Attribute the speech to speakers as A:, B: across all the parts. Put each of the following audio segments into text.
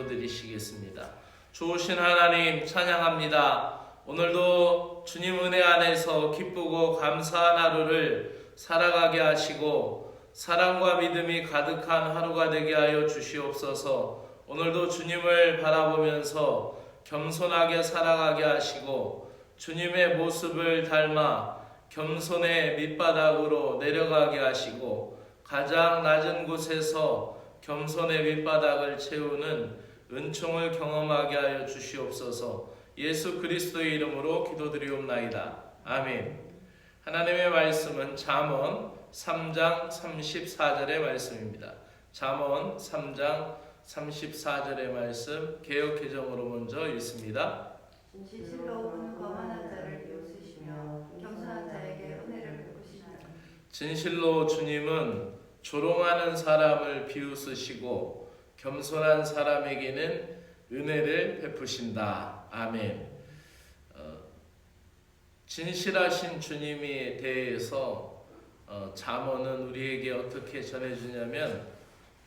A: 기도드리시겠습니다. 좋으신 하나님 찬양합니다. 오늘도 주님 은혜 안에서 기쁘고 감사한 하루를 살아가게 하시고 사랑과 믿음이 가득한 하루가 되게 하여 주시옵소서. 오늘도 주님을 바라보면서 겸손하게 살아가게 하시고 주님의 모습을 닮아 겸손의 밑바닥으로 내려가게 하시고 가장 낮은 곳에서 겸손의 밑바닥을 채우는 은총을 경험하게 하여 주시옵소서. 예수 그리스도의 이름으로 기도드리옵나이다. 아멘. 하나님의 말씀은 잠언 3장 34절의 말씀입니다. 잠언 3장 34절의 말씀 개역개정으로 먼저 읽습니다.
B: 진실로 오는 거만한 자를 비웃으시며 겸손한 자에게 은혜를 베푸시나니.
A: 진실로 주님은 조롱하는 사람을 비웃으시고 겸손한 사람에게는 은혜를 베푸신다. 아멘. 진실하신 주님에 대해서 잠언은 우리에게 어떻게 전해주냐면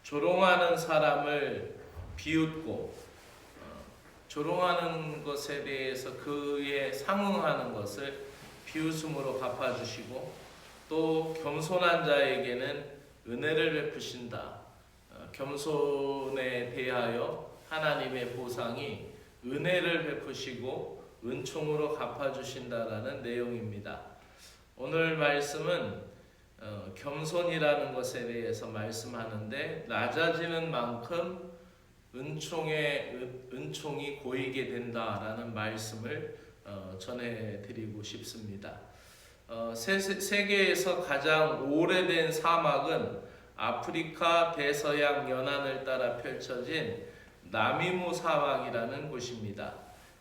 A: 조롱하는 사람을 비웃고 조롱하는 것에 대해서 그에 상응하는 것을 비웃음으로 갚아주시고 또 겸손한 자에게는 은혜를 베푸신다. 겸손에 대하여 하나님의 보상이 은혜를 베푸시고 은총으로 갚아주신다라는 내용입니다. 오늘 말씀은 겸손이라는 것에 대해서 말씀하는데 낮아지는 만큼 은총이 고이게 된다라는 말씀을 전해드리고 싶습니다. 세계에서 가장 오래된 사막은 아프리카 대서양 연안을 따라 펼쳐진 나미무 사막이라는 곳입니다.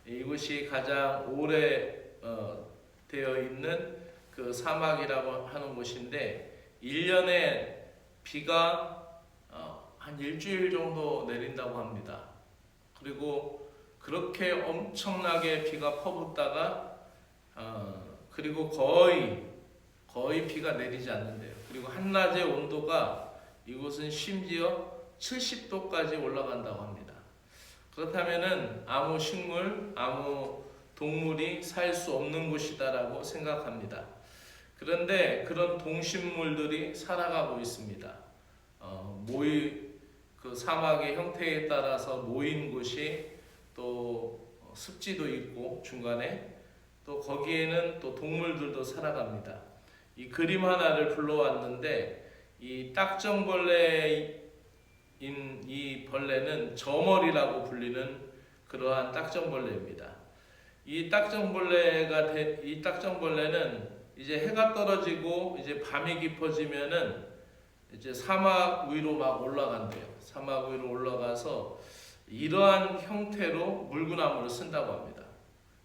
A: 이곳이 가장 오래 되어 있는 그 사막이라고 하는 곳인데 1년에 비가 한 일주일 정도 내린다고 합니다. 그리고 그렇게 엄청나게 비가 퍼붓다가 그리고 거의 비가 내리지 않는데요. 그리고 한낮의 온도가 이곳은 심지어 70도까지 올라간다고 합니다. 그렇다면은 아무 식물, 아무 동물이 살 수 없는 곳이다라고 생각합니다. 그런데 그런 동식물들이 살아가고 있습니다. 그 사막의 형태에 따라서 모인 곳이 또 습지도 있고 중간에 또 거기에는 또 동물들도 살아갑니다. 이 그림 하나를 불러왔는데 이 딱정벌레인 이 벌레는 저머리라고 불리는 그러한 딱정벌레입니다. 이 딱정벌레는 이제 해가 떨어지고 이제 밤이 깊어지면은 이제 사막 위로 막 올라간대요. 사막 위로 올라가서 이러한 형태로 물구나무를 쓴다고 합니다.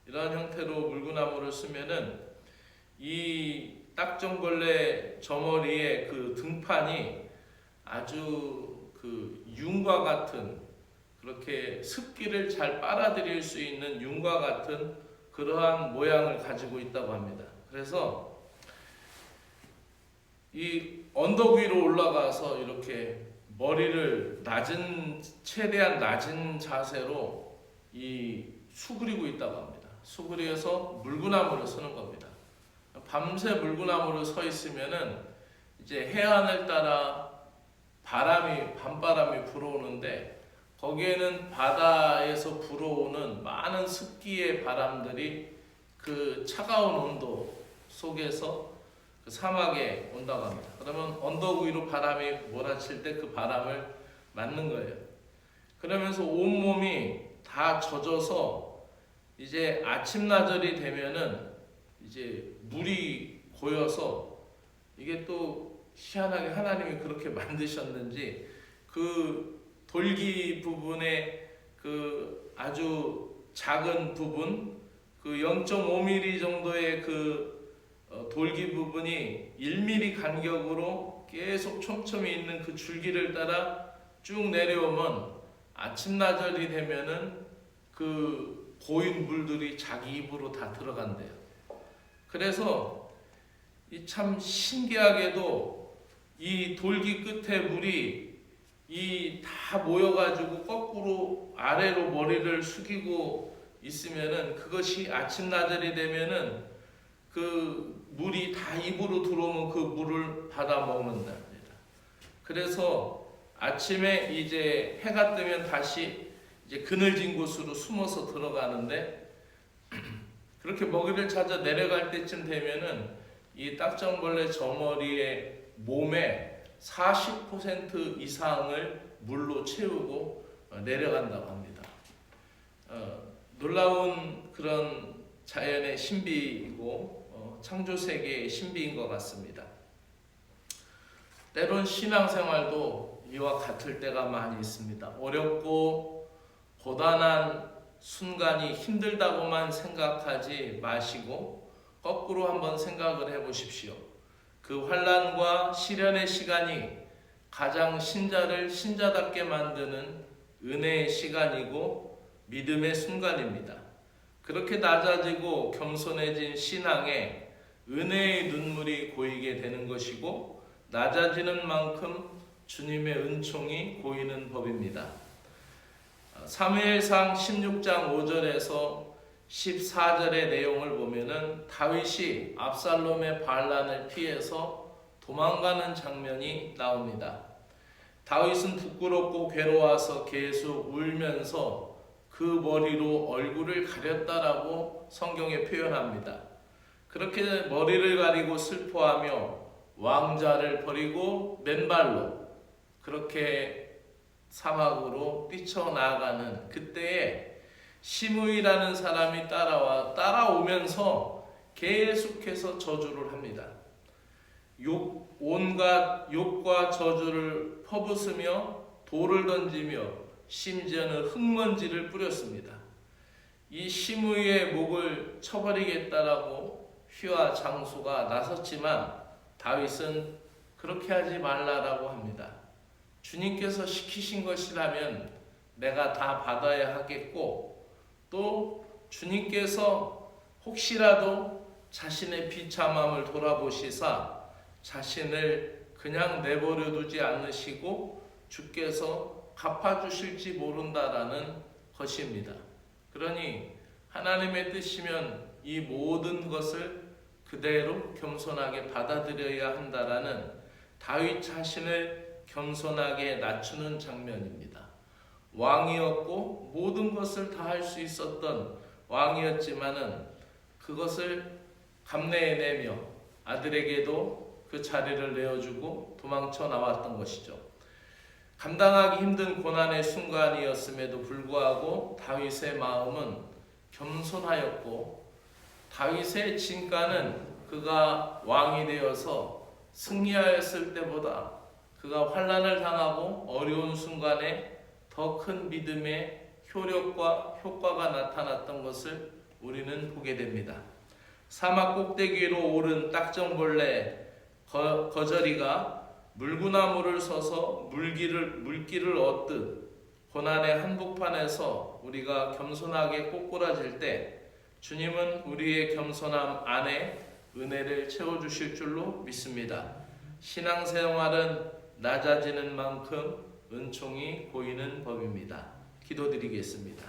A: 이러한 형태로 물구나무를 쓰면은 이 딱정벌레 저머리의 그 등판이 아주 그 융과 같은 그렇게 습기를 잘 빨아들일 수 있는 융과 같은 그러한 모양을 가지고 있다고 합니다. 그래서 이 언덕 위로 올라가서 이렇게 머리를 최대한 낮은 자세로 이 수그리고 있다고 합니다. 수그려서 물구나무를 쓰는 겁니다. 밤새 물구나무를 서 있으면은 이제 해안을 따라 밤바람이 불어오는데 거기에는 바다에서 불어오는 많은 습기의 바람들이 그 차가운 온도 속에서 그 사막에 온다고 합니다. 그러면 언덕 위로 바람이 몰아칠 때 그 바람을 맞는 거예요. 그러면서 온몸이 다 젖어서 이제 아침나절이 되면은 이제 물이 고여서 이게 또 희한하게 하나님이 그렇게 만드셨는지 그 돌기 부분에 그 아주 작은 부분 그 0.5mm 정도의 그 돌기 부분이 1mm 간격으로 계속 촘촘히 있는 그 줄기를 따라 쭉 내려오면 아침나절이 되면은 그 고인 물들이 자기 입으로 다 들어간대요. 그래서 이 참 신기하게도 이 돌기 끝에 물이 이 다 모여가지고 거꾸로 아래로 머리를 숙이고 있으면은 그것이 아침나절이 되면은 그 물이 다 입으로 들어오면 그 물을 받아 먹는답니다. 그래서 아침에 이제 해가 뜨면 다시 이제 그늘진 곳으로 숨어서 들어가는데 그렇게 먹이를 찾아 내려갈 때쯤 되면은 이 딱정벌레 저머리의 몸에 40% 이상을 물로 채우고 내려간다고 합니다. 놀라운 그런 자연의 신비이고 창조 세계의 신비인 것 같습니다. 때론 신앙생활도 이와 같을 때가 많이 있습니다. 어렵고 고단한 순간이 힘들다고만 생각하지 마시고 거꾸로 한번 생각을 해보십시오. 그 환난과 시련의 시간이 가장 신자를 신자답게 만드는 은혜의 시간이고 믿음의 순간입니다. 그렇게 낮아지고 겸손해진 신앙에 은혜의 눈물이 고이게 되는 것이고 낮아지는 만큼 주님의 은총이 고이는 법입니다. 사무엘상 16장 5절에서 14절의 내용을 보면은 다윗이 압살롬의 반란을 피해서 도망가는 장면이 나옵니다. 다윗은 부끄럽고 괴로워서 계속 울면서 그 머리로 얼굴을 가렸다라고 성경에 표현합니다. 그렇게 머리를 가리고 슬퍼하며 왕자를 버리고 맨발로 그렇게 사막으로 뛰쳐나가는 그때에 시므이라는 사람이 따라오면서 계속해서 저주를 합니다. 온갖 욕과 저주를 퍼붓으며 돌을 던지며 심지어는 흙먼지를 뿌렸습니다. 이 시므이의 목을 쳐버리겠다라고 휘와 장수가 나섰지만 다윗은 그렇게 하지 말라라고 합니다. 주님께서 시키신 것이라면 내가 다 받아야 하겠고 또 주님께서 혹시라도 자신의 비참함을 돌아보시사 자신을 그냥 내버려 두지 않으시고 주께서 갚아주실지 모른다라는 것입니다. 그러니 하나님의 뜻이면 이 모든 것을 그대로 겸손하게 받아들여야 한다라는 다윗 자신을 겸손하게 낮추는 장면입니다. 왕이었고 모든 것을 다 할 수 있었던 왕이었지만은 그것을 감내해내며 아들에게도 그 자리를 내어주고 도망쳐 나왔던 것이죠. 감당하기 힘든 고난의 순간이었음에도 불구하고 다윗의 마음은 겸손하였고 다윗의 진가는 그가 왕이 되어서 승리하였을 때보다 그가 환난을 당하고 어려운 순간에 더 큰 믿음의 효력과 효과가 나타났던 것을 우리는 보게 됩니다. 사막 꼭대기 위로 오른 딱정벌레 거저리가 물구나무를 서서 물기를 얻듯 고난의 한복판에서 우리가 겸손하게 꼬꾸라질 때 주님은 우리의 겸손함 안에 은혜를 채워주실 줄로 믿습니다. 신앙생활은 낮아지는 만큼 은총이 고이는 법입니다. 기도드리겠습니다.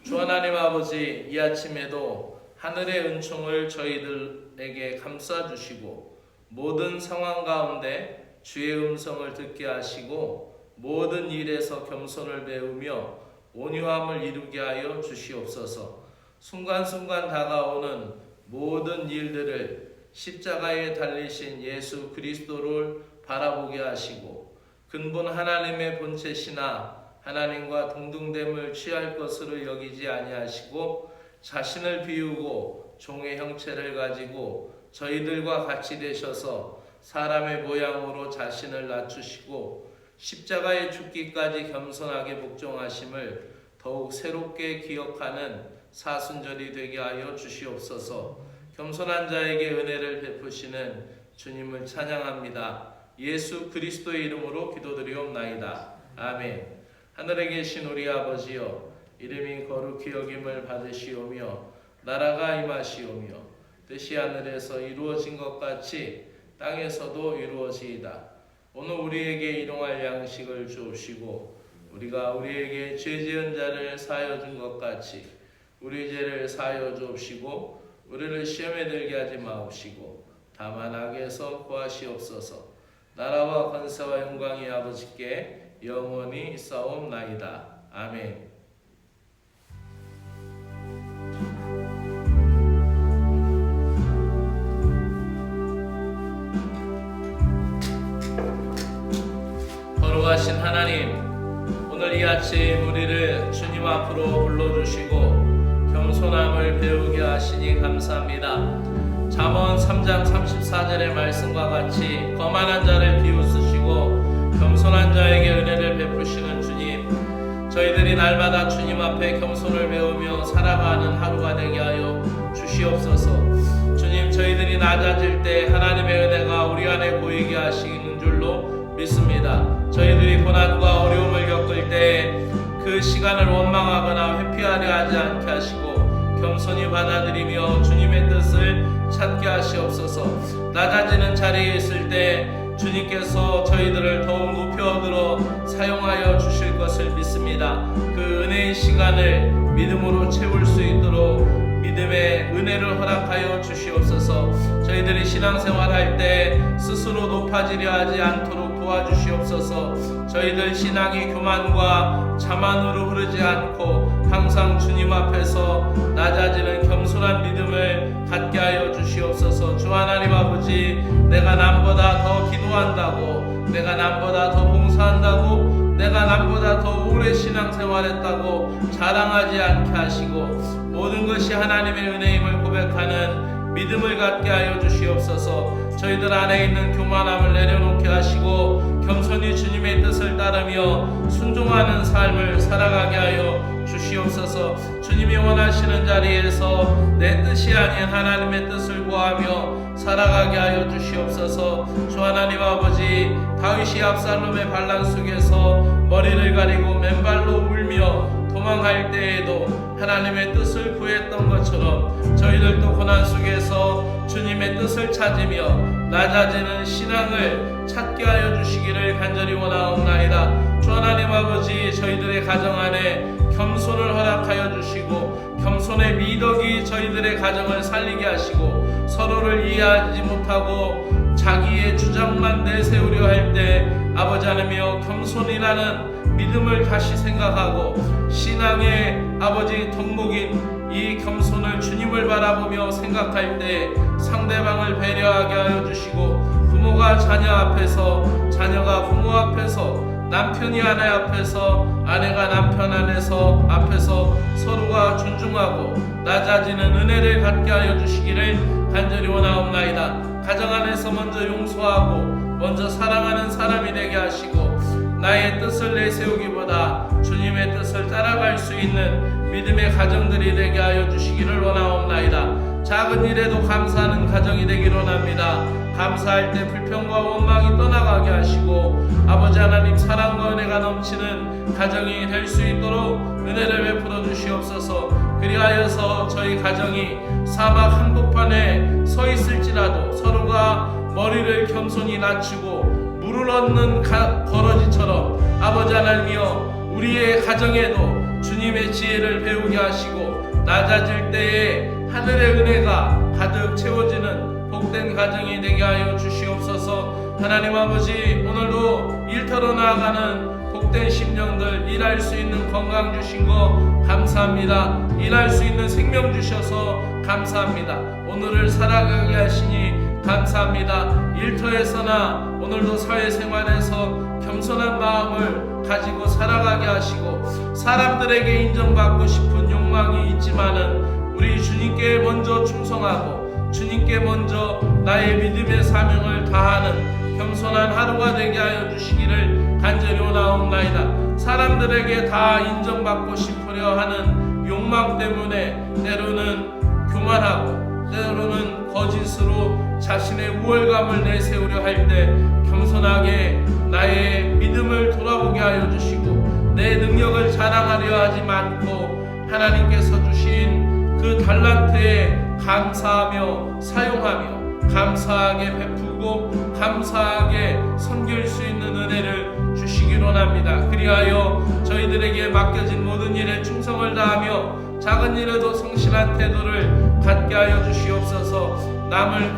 A: 주 하나님 아버지, 이 아침에도 하늘의 은총을 저희들에게 감싸주시고 모든 상황 가운데 주의 음성을 듣게 하시고 모든 일에서 겸손을 배우며 온유함을 이루게 하여 주시옵소서. 순간순간 다가오는 모든 일들을 십자가에 달리신 예수 그리스도를 바라보게 하시고 근본 하나님의 본체시나 하나님과 동등됨을 취할 것으로 여기지 아니하시고 자신을 비우고 종의 형체를 가지고 저희들과 같이 되셔서 사람의 모양으로 자신을 낮추시고 십자가에 죽기까지 겸손하게 복종하심을 더욱 새롭게 기억하는 사순절이 되게 하여 주시옵소서. 겸손한 자에게 은혜를 베푸시는 주님을 찬양합니다. 예수 그리스도의 이름으로 기도드리옵나이다. 아멘. 하늘에 계신 우리 아버지여, 이름이 거룩히 여김을 받으시오며 나라가 임하시오며 뜻이 하늘에서 이루어진 것 같이 땅에서도 이루어지이다. 오늘 우리에게 일용할 양식을 주옵시고 우리가 우리에게 죄 지은 자를 사하여 준 것 같이 우리 죄를 사하여 주옵시고 우리를 시험에 들게 하지 마옵시고 다만 악에서 구하시옵소서. 나라와 권세와 영광이 아버지께 영원히 있사옵나이다. 아멘. 거룩하신 하나님, 오늘 이 아침 우리를 주님 앞으로 불러주시고 겸손함을 배우게 하시니 감사합니다. 잠언 3장 34절의 말씀과 같이 거만한 자를 비웃으시고 겸손한 자에게 은혜를 베푸시는 주님, 저희들이 날마다 주님 앞에 겸손을 배우며 살아가는 하루가 되게 하여 주시옵소서. 주님, 저희들이 낮아질 때 하나님의 은혜가 우리 안에 보이게 하시는 줄로 믿습니다. 저희들이 고난과 어려움을 겪을 때 그 시간을 원망하거나 회피하려 하지 않게 하시고 겸손히 받아들이며 주님의 뜻을 찾게 하시옵소서. 낮아지는 자리에 있을 때 주님께서 저희들을 더욱 높여들어 사용하여 주실 것을 믿습니다. 그 은혜의 시간을 믿음으로 채울 수 있도록 믿음의 은혜를 허락하여 주시옵소서. 저희들이 신앙생활할 때 스스로 높아지려 하지 않도록 도와주시옵소서. 저희들 신앙이 교만과 자만으로 흐르지 않고 항상 주님 앞에서 낮아지는 겸손한 믿음을 갖게 하여 주시옵소서. 주 하나님 아버지, 내가 남보다 더 기도한다고, 내가 남보다 더 봉사한다고, 내가 남보다 더 오래 신앙생활했다고 자랑하지 않게 하시고 모든 것이 하나님의 은혜임을 고백하는 믿음을 갖게 하여 주시옵소서. 저희들 안에 있는 교만함을 내려놓게 하시고 겸손히 주님의 뜻을 따르며 순종하는 삶을 살아가게 하여 주시옵소서. 주님이 원하시는 자리에서 내 뜻이 아닌 하나님의 뜻을 구하며 살아가게 하여 주시옵소서. 주 하나님 아버지, 다윗이 압살롬의 반란 속에서 머리를 가리고 맨발로 울며 도망할 때에도 하나님의 뜻을 구했던 것처럼 저희들도 고난 속에서 주님의 뜻을 찾으며 낮아지는 신앙을 찾게 하여 주시기를 간절히 원하옵나이다. 주 하나님 아버지, 저희들의 가정 안에 겸손을 허락하여 주시고 겸손의 미덕이 저희들의 가정을 살리게 하시고 서로를 이해하지 못하고 자기의 주장만 내세우려 할 때 아버지 하나님이여 겸손이라는 믿음을 다시 생각하고 신앙의 아버지 덕목인 이 겸손을 주님을 바라보며 생각할 때 상대방을 배려하게 하여 주시고 부모가 자녀 앞에서, 자녀가 부모 앞에서, 남편이 아내 앞에서, 아내가 남편 앞에서 서로가 존중하고 낮아지는 은혜를 갖게 하여 주시기를 간절히 원하옵나이다. 가정 안에서 먼저 용서하고 먼저 사랑하는 사람이 되게 하시고 나의 뜻을 내세우기보다 주님의 뜻을 따라갈 수 있는 믿음의 가정들이 되게 하여 주시기를 원하옵나이다. 작은 일에도 감사하는 가정이 되기를 원합니다. 감사할 때 불평과 원망이 떠나가게 하시고 아버지 하나님 사랑과 은혜가 넘치는 가정이 될 수 있도록 은혜를 베풀어 주시옵소서. 그리하여서 저희 가정이 사막 한복판에 서 있을지라도 서로가 머리를 겸손히 낮추고 물을 얻는 거러지처럼 아버지 하나님이여 우리의 가정에도 주님의 지혜를 배우게 하시고 낮아질 때에 하늘의 은혜가 가득 채워지는 복된 가정이 되게 하여 주시옵소서. 하나님 아버지, 오늘도 일터로 나아가는 복된 심령들, 일할 수 있는 건강 주신 거 감사합니다. 일할 수 있는 생명 주셔서 감사합니다. 오늘을 살아가게 하시니 감사합니다. 일터에서나 오늘도 사회생활에서 겸손한 마음을 가지고 살아가게 하시고 사람들에게 인정받고 싶은 욕망이 있지만은 우리 주님께 먼저 충성하고 주님께 먼저 나의 믿음의 사명을 다하는 겸손한 하루가 되게 하여 주시기를 간절히 원하옵나이다. 사람들에게 다 인정받고 싶으려 하는 욕망 때문에 때로는 교만하고 때로는 거짓으로 자신의 우월감을 내세우려 할 때 겸손하게 나의 믿음을 돌아보게 하여 주시고 내 능력을 자랑하려 하지 않고 하나님께서 주신 그 달란트에 감사하며 사용하며 감사하게 베풀고 감사하게 섬길 수 있는 은혜를 주시기로 합니다. 그리하여 저희들에게 맡겨진 모든 일에 충성을 다하며 작은 일에도 성실한 태도를 갖게 하여 주시옵소서. 남을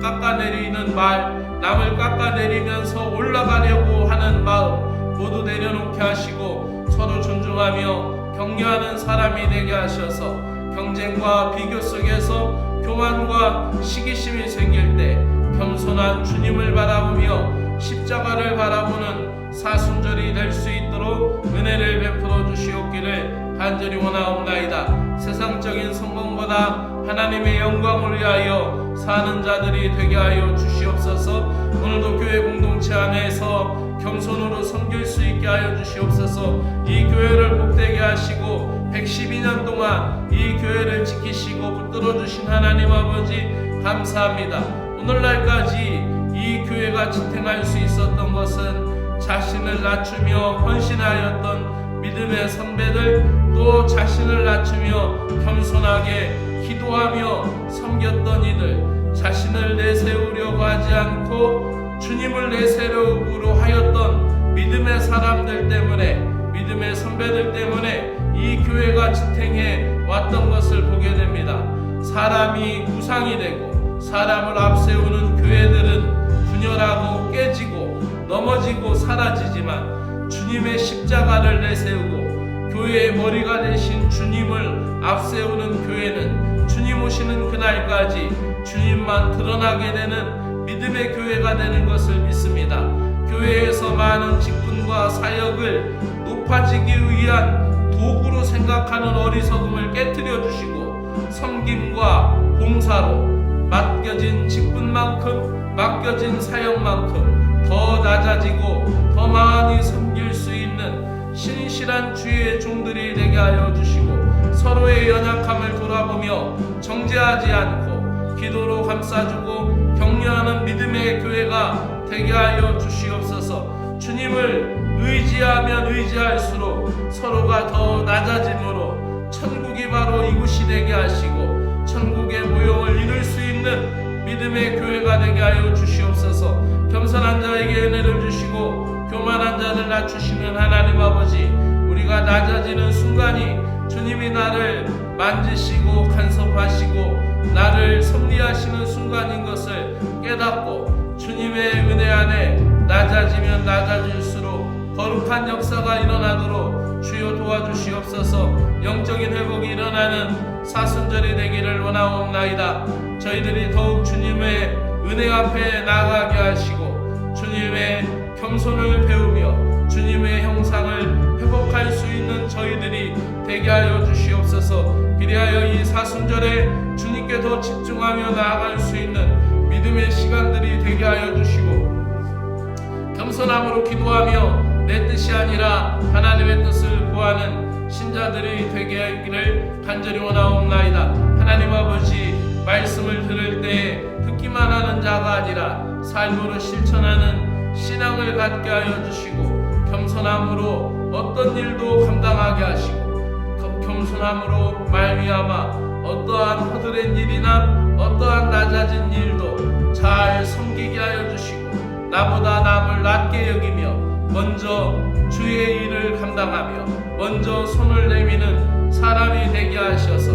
A: 깎아내리는 말, 남을 깎아내리면서 올라가려고 하는 마음 모두 내려놓게 하시고 서로 존중하며 격려하는 사람이 되게 하셔서 경쟁과 비교 속에서 교만과 시기심이 생길 때 겸손한 주님을 바라보며 십자가를 바라보는 사순절이 될 수 있도록 은혜를 베풀어 주시옵기를 간절히 원하옵나이다. 세상적인 성공보다 하나님의 영광을 위하여 사는 자들이 되게 하여 주시옵소서. 오늘도 교회 공동체 안에서 겸손으로 섬길 수 있게 하여 주시옵소서. 이 교회를 복되게 하시고 112년 동안 이 교회를 지키시고 붙들어 주신 하나님 아버지 감사합니다. 오늘날까지 이 교회가 지탱할 수 있었던 것은 자신을 낮추며 헌신하였던 믿음의 선배들, 또 자신을 낮추며 겸손하게 기도하며 섬겼던 이들, 자신을 내세우려고 하지 않고 주님을 내세우려고 하였던 믿음의 사람들 때문에, 믿음의 선배들 때문에 이 교회가 지탱해 왔던 것을 보게 됩니다. 사람이 우상이 되고 사람을 앞세우는 교회들은 분열하고 깨지고 넘어지고 사라지지만 주님의 십자가를 내세우고 교회의 머리가 되신 주님을 앞세우는 교회는 주님 오시는 그날까지 주님만 드러나게 되는 믿음의 교회가 되는 것을 믿습니다. 교회에서 많은 직분과 사역을 높아지기 위한 도구로 생각하는 어리석음을 깨트려 주시고 섬김과 봉사로 맡겨진 직분만큼, 맡겨진 사역만큼 더 낮아지고 더 많이 섬길 수 있는 신실한 주의 종들이 되게 하여 주시고 서로의 연약함을 돌아보며 정죄하지 않고 기도로 감싸주고 격려하는 믿음의 교회가 되게 하여 주시옵소서. 주님을 의지하면 의지할수록 서로가 더 낮아짐으로 천국이 바로 이곳이 되게 하시고 천국의 모형을 이룰 수 있는 믿음의 교회가 되게 하여 주시옵소서. 겸손한 자에게 은혜를 주시고 교만한 자를 낮추시는 하나님 아버지, 우리가 낮아지는 순간이 주님이 나를 만지시고 간섭하시고 나를 섭리하시는 순간인 것을 깨닫고 주님의 은혜 안에 낮아지면 낮아질수록 거룩한 역사가 일어나도록 주여 도와주시옵소서. 영적인 회복이 일어나는 사순절이 되기를 원하옵나이다. 저희들이 더욱 주님의 은혜 앞에 나아가게 하시고 주님의 겸손을 배우며 주님의 형상을 회복할 수 있는 저희들이 되게 하여 주시옵소서. 그리하여 이 사순절에 주님께 더 집중하며 나아갈 수 있는 믿음의 시간들이 되게 하여 주시고 겸손함으로 기도하며 내 뜻이 아니라 하나님의 뜻을 구하는 신자들이 되게 하기를 간절히 원하옵나이다. 하나님 아버지, 말씀을 들을 때 듣기만 하는 자가 아니라 삶으로 실천하는 신앙을 갖게 하여 주시고 겸손함으로 어떤 일도 감당하게 하시고 겸손함으로 말미암아 어떠한 허드렛 일이나 어떠한 낮아진 일도 잘 섬기게 하여 주시고 나보다 남을 낮게 여기며 먼저 주의 일을 감당하며 먼저 손을 내미는 사람이 되게 하셔서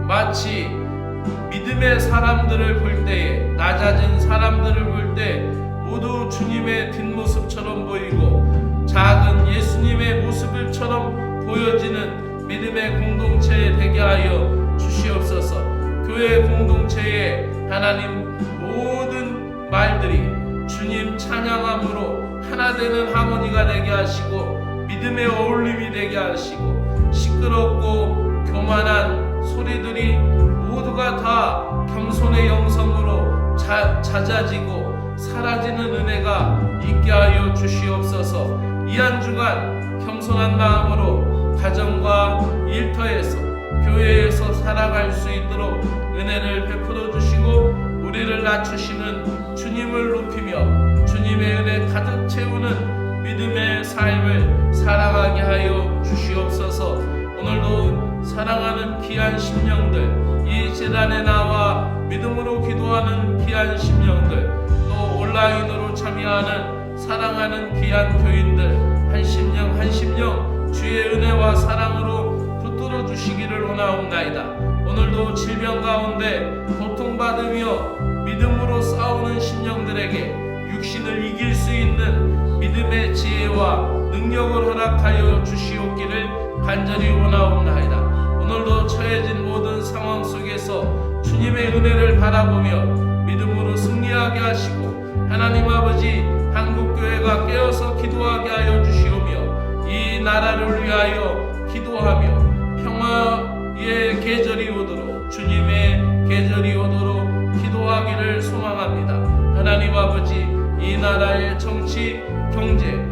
A: 마치 믿음의 사람들을 볼 때에, 낮아진 사람들을 볼 때 모두 주님의 뒷모습처럼 보이고 작은 예수님의 모습을처럼 보여지는 믿음의 공동체 되게 하여 주시옵소서. 교회 공동체에 하나님 모든 말들이 주님 찬양함으로 하나 되는 하모니가 되게 하시고 믿음의 어울림이 되게 하시고 시끄럽고 교만한 소리들이 모두가 다 겸손의 영성으로 잦아지고 사라지는 은혜가 있게 하여 주시옵소서. 이 한 주간 겸손한 마음으로 가정과 일터에서 교회에서 살아갈 수 있도록 은혜를 베풀어 주시고 우리를 낮추시는 주님을 높이며 주님의 은혜 가득 채우는 믿음의 삶을 살아가게 하여 주시옵소서. 오늘도 사랑하는 귀한 심령들, 이 제단에 나와 믿음으로 기도하는 귀한 심령들, 또 온라인으로 참여하는 사랑하는 귀한 교인들 한 심령 한 심령 주의 은혜와 사랑으로 붙들어 주시기를 원하옵나이다. 오늘도 질병 가운데 고통받으며 믿음으로 싸우는 심령들에게 육신을 이길 수 있는 믿음의 지혜와 능력을 허락하여 주시옵기를 간절히 원하옵나이다. 오늘도 처해진 모든 상황 속에서 주님의 은혜를 바라보며 믿음으로 승리하게 하시고 하나님 아버지 한국교회가 깨어서 기도하게 하여 주시오며 이 나라를 위하여 기도하며 평화의 계절이 오도록 주님의 계절이 오도록 기도하기를 소망합니다. 하나님 아버지 이 나라의 정치, 경제,